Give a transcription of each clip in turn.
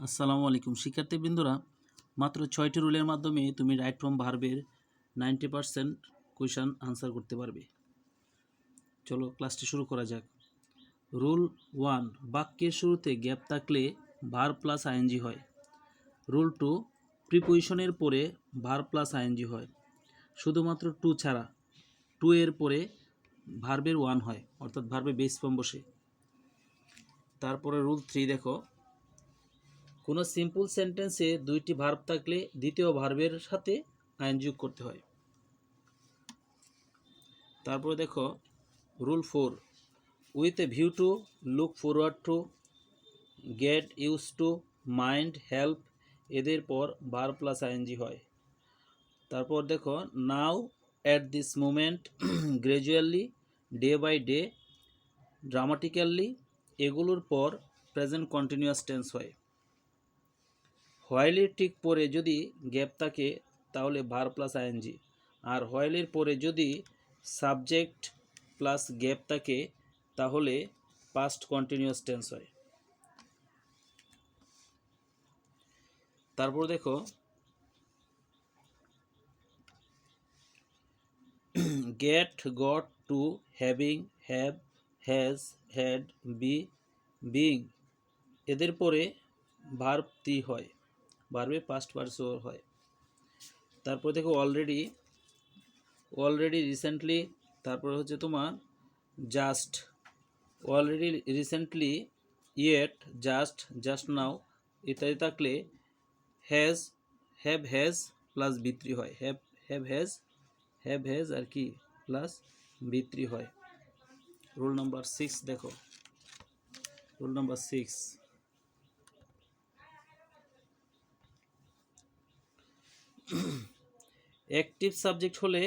আসসালামু আলাইকুম শিক্ষার্থীবৃন্দরা, মাত্র 6টি রুলের মাধ্যমে তুমি রাইট ফ্রম ভার্বের 90% কোয়েশ্চন আনসার করতে পারবে। চলো ক্লাসটি শুরু করা যাক। রুল 1, বাক্যের শুরুতে গ্যাপ থাকলে ভার্ব প্লাস আইএনজি হয়। রুল 2, প্রিপোজিশনের পরে ভার্ব প্লাস আইএনজি হয়, শুধুমাত্র টু ছাড়া। টু এর পরে ভার্বের 1 হয়, অর্থাৎ ভার্বে বেস ফর্ম বসে। তারপরে রুল 3 দেখো, কোনো সিম্পল সেন্টেন্সে দুইটি ভার্ব থাকলে দ্বিতীয় ভার্বের সাথে আইন যোগ করতে হয়। তারপরে দেখো rule 4, with a view to, look forward to, get use to, mind, help, এদের পর ভার্ব প্লাস আইএনজি হয়। তারপর দেখো now, at this moment, gradually, day by day, dramatically, এগুলোর পর প্রেজেন্ট কন্টিনিউয়াস টেন্স হয়। হোয়াইলের ঠিক পরে যদি গ্যাপ থাকে তাহলে ভার্ব প্লাস আইএনজি, আর হোয়াইলের পরে যদি সাবজেক্ট প্লাস গ্যাপ থাকে তাহলে পাস্ট কন্টিনিউয়াস টেন্স হয়। তারপর দেখো get, got, to, having, have, has, had, be, being, এদের পরে ভার্ব তি হয়, ভার্বে পাস্ট পার্সন হয়। তারপর দেখো অলরেডি, অলরেডি, রিসেন্টলি, তারপরে হচ্ছে তোমার just, already, recently, yet, just, just now ইত্যাদি থাকলে হ্যাজ, হ্যাভ হ্যাজ প্লাস বি3 হয়। হ্যাভ হ্যাজ আর কি প্লাস বি3 হয়। রুল নাম্বার 6 দেখো, রুল নাম্বার 6, অ্যাক্টিভ সাবজেক্ট হলে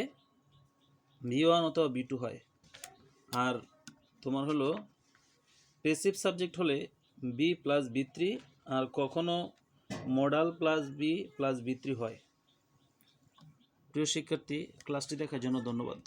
ভি1 অথবা বি2 হয়, আর তোমার হলো প্যাসিভ সাবজেক্ট হলে বি প্লাস বি3, আর কখনো মডাল প্লাস বি প্লাস বি3 হয়। প্রিয় শিক্ষার্থী, ক্লাসটি দেখার জন্য ধন্যবাদ।